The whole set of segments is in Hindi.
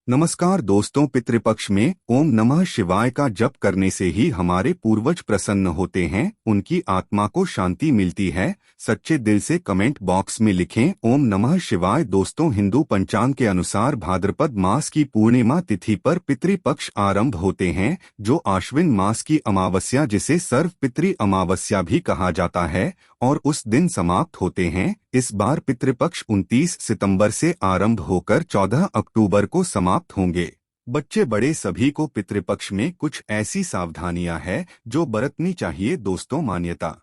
नमस्कार दोस्तों, पितृपक्ष में ओम नमः शिवाय का जप करने से ही हमारे पूर्वज प्रसन्न होते हैं, उनकी आत्मा को शांति मिलती है। सच्चे दिल से कमेंट बॉक्स में लिखें ओम नमः शिवाय। दोस्तों, हिंदू पंचांग के अनुसार भाद्रपद मास की पूर्णिमा तिथि पर पितृपक्ष आरंभ होते हैं, जो आश्विन मास की अमावस्या, जिसे सर्व पितृ अमावस्या भी कहा जाता है, और उस दिन समाप्त होते हैं। इस बार पितृपक्ष 29 सितंबर से आरंभ होकर 14 अक्टूबर को समाप्त होंगे। बच्चे बड़े सभी को पितृपक्ष में कुछ ऐसी सावधानियां हैं जो बरतनी चाहिए। दोस्तों, मान्यता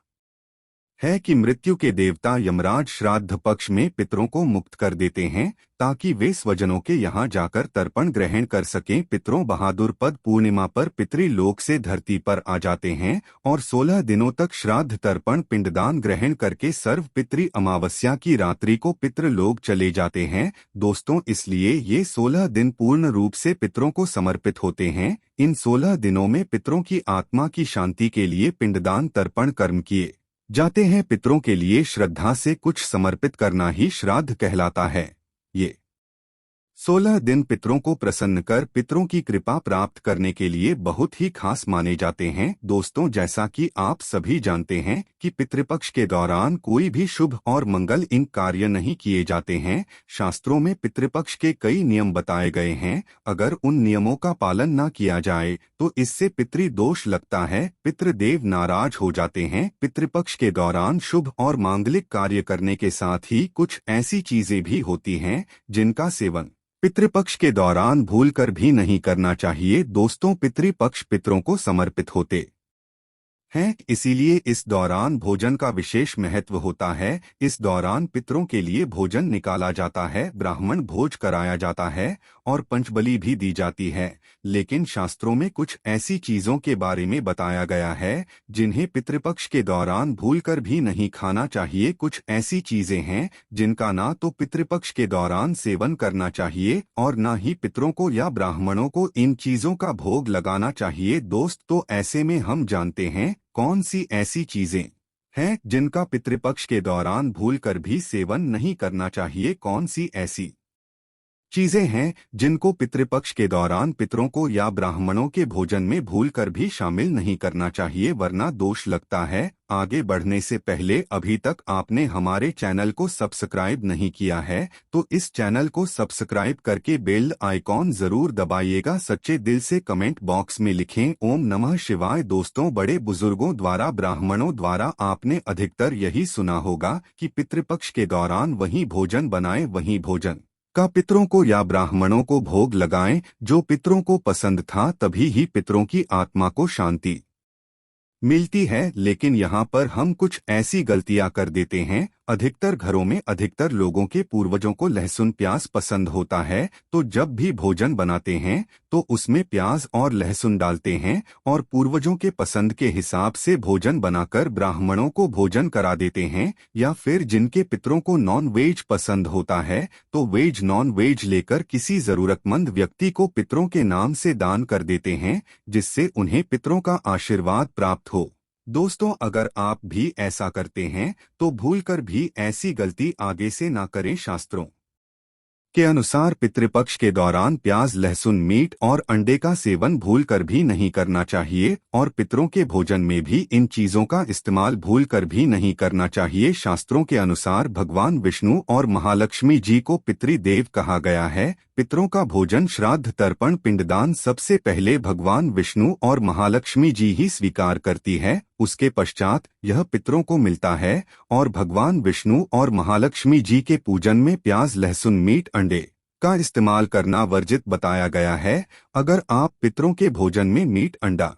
है कि मृत्यु के देवता यमराज श्राद्ध पक्ष में पितरों को मुक्त कर देते हैं, ताकि वे स्वजनों के यहाँ जाकर तर्पण ग्रहण कर सकें। पितरों बहादुर पद पूर्णिमा पर पितृलोक से धरती पर आ जाते हैं और 16 दिनों तक श्राद्ध तर्पण पिंडदान ग्रहण करके सर्व पितृ अमावस्या की रात्रि को पितृलोक चले जाते हैं। दोस्तों, इसलिए ये 16 दिन पूर्ण रूप से पितरों को समर्पित होते हैं। इन 16 दिनों में पितरों की आत्मा की शांति के लिए पिंडदान तर्पण कर्म किए जाते हैं। पितरों के लिए श्रद्धा से कुछ समर्पित करना ही श्राद्ध कहलाता है। ये 16 दिन पितरों को प्रसन्न कर पितरों की कृपा प्राप्त करने के लिए बहुत ही खास माने जाते हैं। दोस्तों, जैसा कि आप सभी जानते हैं कि पितृपक्ष के दौरान कोई भी शुभ और मंगल इन कार्य नहीं किए जाते हैं। शास्त्रों में पितृपक्ष के कई नियम बताए गए हैं। अगर उन नियमों का पालन न किया जाए तो इससे पितृदोष लगता है, पितृदेव नाराज हो जाते हैं। पितृपक्ष के दौरान शुभ और मांगलिक कार्य करने के साथ ही कुछ ऐसी चीजें भी होती हैं जिनका सेवन पितृपक्ष के दौरान भूलकर भी नहीं करना चाहिए। दोस्तों, पितृपक्ष पितरों को समर्पित होते हैं, इसीलिए इस दौरान भोजन का विशेष महत्व होता है। इस दौरान पितरों के लिए भोजन निकाला जाता है, ब्राह्मण भोज कराया जाता है और पंचबली भी दी जाती है। लेकिन शास्त्रों में कुछ ऐसी चीजों के बारे में बताया गया है जिन्हें पितृपक्ष के दौरान भूलकर भी नहीं खाना चाहिए। कुछ ऐसी चीजें हैं जिनका ना तो पितृपक्ष के दौरान सेवन करना चाहिए और ना ही पितरों को या ब्राह्मणों को इन चीजों का भोग लगाना चाहिए। दोस्त, तो ऐसे में हम जानते हैं कौन सी ऐसी चीजें हैं जिनका पितृपक्ष के दौरान भूलकर भी सेवन नहीं करना चाहिए। कौन सी ऐसी चीजें हैं जिनको पितृपक्ष के दौरान पितरों को या ब्राह्मणों के भोजन में भूलकर भी शामिल नहीं करना चाहिए, वरना दोष लगता है। आगे बढ़ने से पहले अभी तक आपने हमारे चैनल को सब्सक्राइब नहीं किया है तो इस चैनल को सब्सक्राइब करके बेल आइकॉन जरूर दबाइएगा। सच्चे दिल से कमेंट बॉक्स में लिखें ओम नमः शिवाय। दोस्तों, बड़े बुजुर्गों द्वारा, ब्राह्मणों द्वारा आपने अधिकतर यही सुना होगा कि पितृपक्ष के दौरान वही भोजन बनाएं, वही भोजन का पितरों को या ब्राह्मणों को भोग लगाएं जो पितरों को पसंद था, तभी ही पितरों की आत्मा को शांति मिलती है। लेकिन यहाँ पर हम कुछ ऐसी गलतियां कर देते हैं। अधिकतर घरों में अधिकतर लोगों के पूर्वजों को लहसुन प्याज पसंद होता है, तो जब भी भोजन बनाते हैं तो उसमें प्याज और लहसुन डालते हैं और पूर्वजों के पसंद के हिसाब से भोजन बनाकर ब्राह्मणों को भोजन करा देते हैं। या फिर जिनके पितरों को नॉन वेज पसंद होता है तो वेज नॉन वेज लेकर किसी जरूरतमंद व्यक्ति को पितरों के नाम से दान कर देते हैं, जिससे उन्हें पितरों का आशीर्वाद प्राप्त हो। दोस्तों, अगर आप भी ऐसा करते हैं तो भूलकर भी ऐसी गलती आगे से ना करें। शास्त्रों के अनुसार पितृपक्ष के दौरान प्याज, लहसुन, मीट और अंडे का सेवन भूलकर भी नहीं करना चाहिए और पितरों के भोजन में भी इन चीजों का इस्तेमाल भूलकर भी नहीं करना चाहिए। शास्त्रों के अनुसार भगवान विष्णु और महालक्ष्मी जी को पितृदेव कहा गया है। पितरों का भोजन, श्राद्ध तर्पण, पिंडदान सबसे पहले भगवान विष्णु और महालक्ष्मी जी ही स्वीकार करती है, उसके पश्चात यह पितरों को मिलता है। और भगवान विष्णु और महालक्ष्मी जी के पूजन में प्याज, लहसुन, मीट, अंडे का इस्तेमाल करना वर्जित बताया गया है। अगर आप पितरों के भोजन में मीट, अंडा,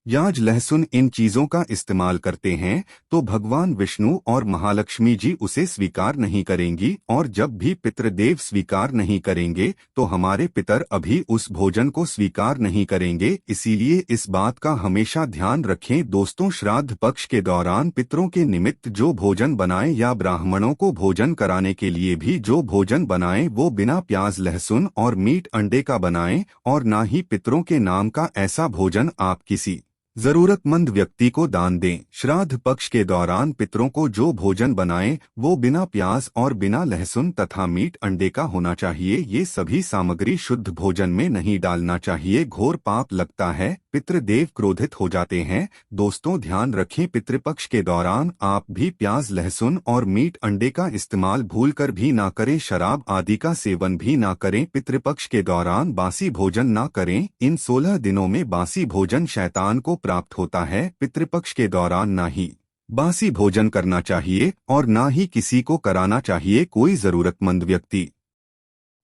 प्याज, लहसुन इन चीजों का इस्तेमाल करते हैं तो भगवान विष्णु और महालक्ष्मी जी उसे स्वीकार नहीं करेंगी, और जब भी पितृदेव स्वीकार नहीं करेंगे तो हमारे पितर अभी उस भोजन को स्वीकार नहीं करेंगे। इसीलिए इस बात का हमेशा ध्यान रखें। दोस्तों, श्राद्ध पक्ष के दौरान पितरों के निमित्त जो भोजन बनाएं या ब्राह्मणों को भोजन कराने के लिए भी जो भोजन बनाएं वो बिना प्याज, लहसुन और मीट, अंडे का बनाएं, और ना ही पितरों के नाम का ऐसा भोजन आप किसी जरूरतमंद व्यक्ति को दान दें। श्राद्ध पक्ष के दौरान पितरों को जो भोजन बनाएं वो बिना प्याज और बिना लहसुन तथा मीट अंडे का होना चाहिए। ये सभी सामग्री शुद्ध भोजन में नहीं डालना चाहिए, घोर पाप लगता है। पितृदेव क्रोधित हो जाते हैं। दोस्तों ध्यान रखें, पितृपक्ष के दौरान आप भी प्याज लहसुन और मीट अंडे का इस्तेमाल भूलकर भी ना करें। शराब आदि का सेवन भी ना करें। पितृपक्ष के दौरान बासी भोजन ना करें। इन 16 दिनों में बासी भोजन शैतान को प्राप्त होता है। पितृपक्ष के दौरान ना ही बासी भोजन करना चाहिए और ना ही किसी को कराना चाहिए। कोई जरूरतमंद व्यक्ति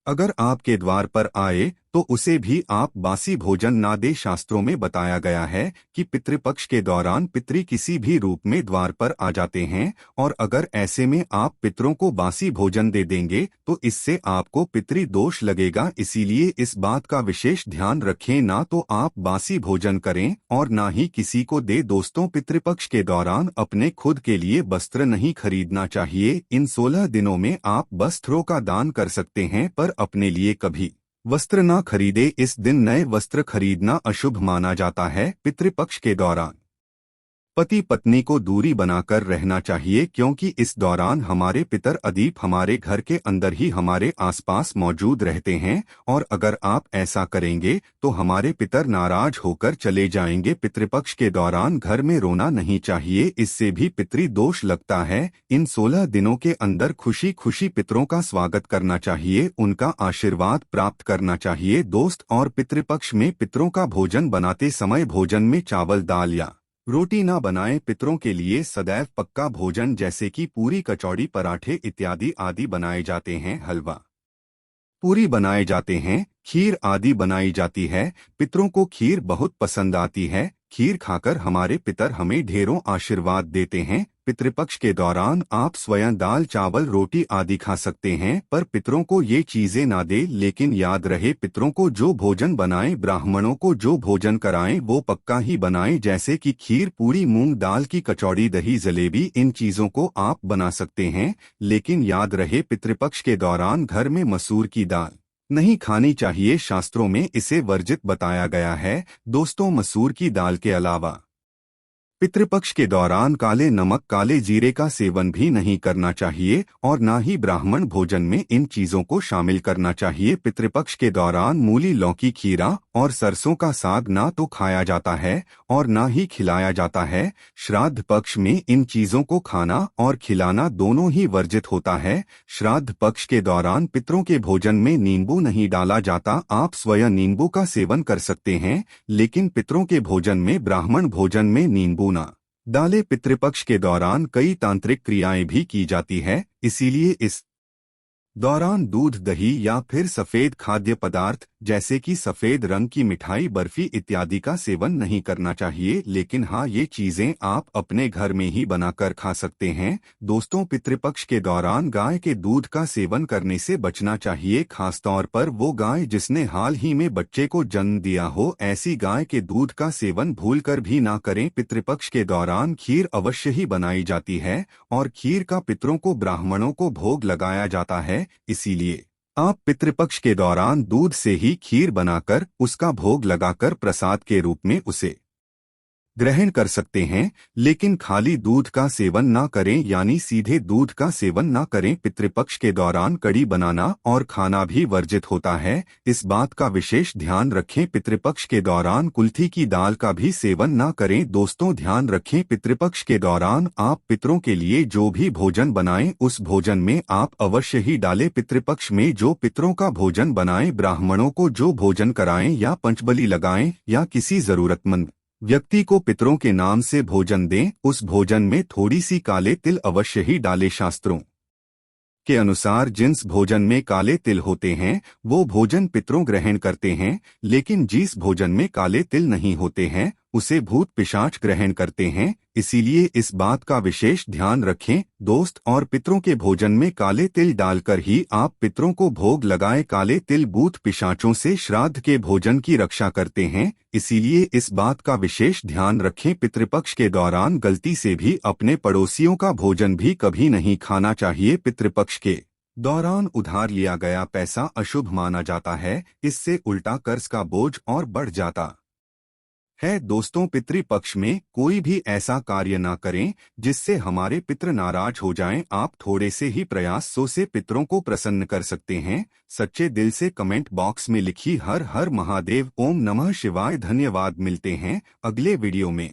अगर आपके द्वार पर आए तो उसे भी आप बासी भोजन ना दे। शास्त्रों में बताया गया है कि पितृपक्ष के दौरान पितृ किसी भी रूप में द्वार पर आ जाते हैं और अगर ऐसे में आप पितरों को बासी भोजन दे देंगे तो इससे आपको पितृ दोष लगेगा। इसीलिए इस बात का विशेष ध्यान रखें, ना तो आप बासी भोजन करें और ना ही किसी को दे। दोस्तों पितृपक्ष के दौरान अपने खुद के लिए वस्त्र नहीं खरीदना चाहिए। इन 16 दिनों में आप वस्त्रों का दान कर सकते हैं पर अपने लिए कभी वस्त्र ना खरीदे। इस दिन नए वस्त्र खरीदना अशुभ माना जाता है। पितृपक्ष के दौरान पति पत्नी को दूरी बनाकर रहना चाहिए क्योंकि इस दौरान हमारे पितर अदीप हमारे घर के अंदर ही हमारे आसपास मौजूद रहते हैं और अगर आप ऐसा करेंगे तो हमारे पितर नाराज होकर चले जाएंगे। पितृपक्ष के दौरान घर में रोना नहीं चाहिए, इससे भी पितृ दोष लगता है। इन 16 दिनों के अंदर खुशी खुशी पितरों का स्वागत करना चाहिए, उनका आशीर्वाद प्राप्त करना चाहिए। दोस्त और पितृपक्ष में पितरों का भोजन बनाते समय भोजन में चावल दाल या रोटी ना बनाएं। पितरों के लिए सदैव पक्का भोजन जैसे कि पूरी कचौड़ी पराठे इत्यादि आदि बनाए जाते हैं। हलवा पूरी बनाए जाते हैं, खीर आदि बनाई जाती है। पितरों को खीर बहुत पसंद आती है। खीर खाकर हमारे पितर हमें ढेरों आशीर्वाद देते हैं। पितृपक्ष के दौरान आप स्वयं दाल चावल रोटी आदि खा सकते हैं पर पितरों को ये चीजें ना दे। लेकिन याद रहे, पितरों को जो भोजन बनाएं, ब्राह्मणों को जो भोजन कराएं वो पक्का ही बनाएं, जैसे कि खीर पूरी मूंग दाल की कचौड़ी दही जलेबी। इन चीजों को आप बना सकते हैं लेकिन याद रहे पितृपक्ष के दौरान घर में मसूर की दाल नहीं खानी चाहिए। शास्त्रों में इसे वर्जित बताया गया है। दोस्तों मसूर की दाल के अलावा पितृपक्ष के दौरान काले नमक काले जीरे का सेवन भी नहीं करना चाहिए और ना ही ब्राह्मण भोजन में इन चीजों को शामिल करना चाहिए। पितृपक्ष के दौरान मूली लौकी खीरा और सरसों का साग ना तो खाया जाता है और ना ही खिलाया जाता है। श्राद्ध पक्ष में इन चीजों को खाना और खिलाना दोनों ही वर्जित होता है। श्राद्ध पक्ष के दौरान पितरों के भोजन में नींबू नहीं डाला जाता। आप स्वयं नींबू का सेवन कर सकते हैं लेकिन पितरों के भोजन में ब्राह्मण भोजन में नींबू ना डाले। पितृपक्ष के दौरान कई तांत्रिक क्रियाएं भी की जाती है, इसीलिए इस दौरान दूध दही या फिर सफेद खाद्य पदार्थ जैसे कि सफेद रंग की मिठाई बर्फी इत्यादि का सेवन नहीं करना चाहिए। लेकिन हाँ, ये चीजें आप अपने घर में ही बनाकर खा सकते हैं। दोस्तों पितृपक्ष के दौरान गाय के दूध का सेवन करने से बचना चाहिए, खासतौर पर वो गाय जिसने हाल ही में बच्चे को जन्म दिया हो। ऐसी गाय के दूध का सेवन भूलकर भी ना करें। पितृपक्ष के दौरान खीर अवश्य ही बनाई जाती है और खीर का पितरों को ब्राह्मणों को भोग लगाया जाता है। इसीलिए आप पितृपक्ष के दौरान दूध से ही खीर बनाकर उसका भोग लगाकर प्रसाद के रूप में उसे ग्रहण कर सकते हैं, लेकिन खाली दूध का सेवन ना करें, यानी सीधे दूध का सेवन ना करें। पितृपक्ष के दौरान कड़ी बनाना और खाना भी वर्जित होता है, इस बात का विशेष ध्यान रखें। पितृपक्ष के दौरान कुल्थी की दाल का भी सेवन ना करें। दोस्तों ध्यान रखें, पितृपक्ष के दौरान आप पितरों के लिए जो भी भोजन बनाएं उस भोजन में आप अवश्य ही डालें। पितृपक्ष में जो पितरों का भोजन बनाएं, ब्राह्मणों को जो भोजन कराएं या पंचबली लगाएं या किसी जरूरतमंद व्यक्ति को पितरों के नाम से भोजन दें, उस भोजन में थोड़ी सी काले तिल अवश्य ही डालें। शास्त्रों के अनुसार जिस भोजन में काले तिल होते हैं वो भोजन पितरों ग्रहण करते हैं, लेकिन जिस भोजन में काले तिल नहीं होते हैं उसे भूत पिशाच ग्रहण करते हैं। इसीलिए इस बात का विशेष ध्यान रखें। दोस्त और पितरों के भोजन में काले तिल डालकर ही आप पितरों को भोग लगाएं। काले तिल भूत पिशाचों से श्राद्ध के भोजन की रक्षा करते हैं, इसीलिए इस बात का विशेष ध्यान रखें। पितृपक्ष के दौरान गलती से भी अपने पड़ोसियों का भोजन भी कभी नहीं खाना चाहिए। पितृपक्ष के दौरान उधार लिया गया पैसा अशुभ माना जाता है, इससे उल्टा कर्ज का बोझ और बढ़ जाता है दोस्तों, पितृपक्ष में कोई भी ऐसा कार्य ना करें जिससे हमारे पितृ नाराज हो जाएं। आप थोड़े से ही प्रयासों से पितरों को प्रसन्न कर सकते हैं। सच्चे दिल से कमेंट बॉक्स में लिखिए हर हर महादेव, ओम नमः शिवाय। धन्यवाद, मिलते हैं अगले वीडियो में।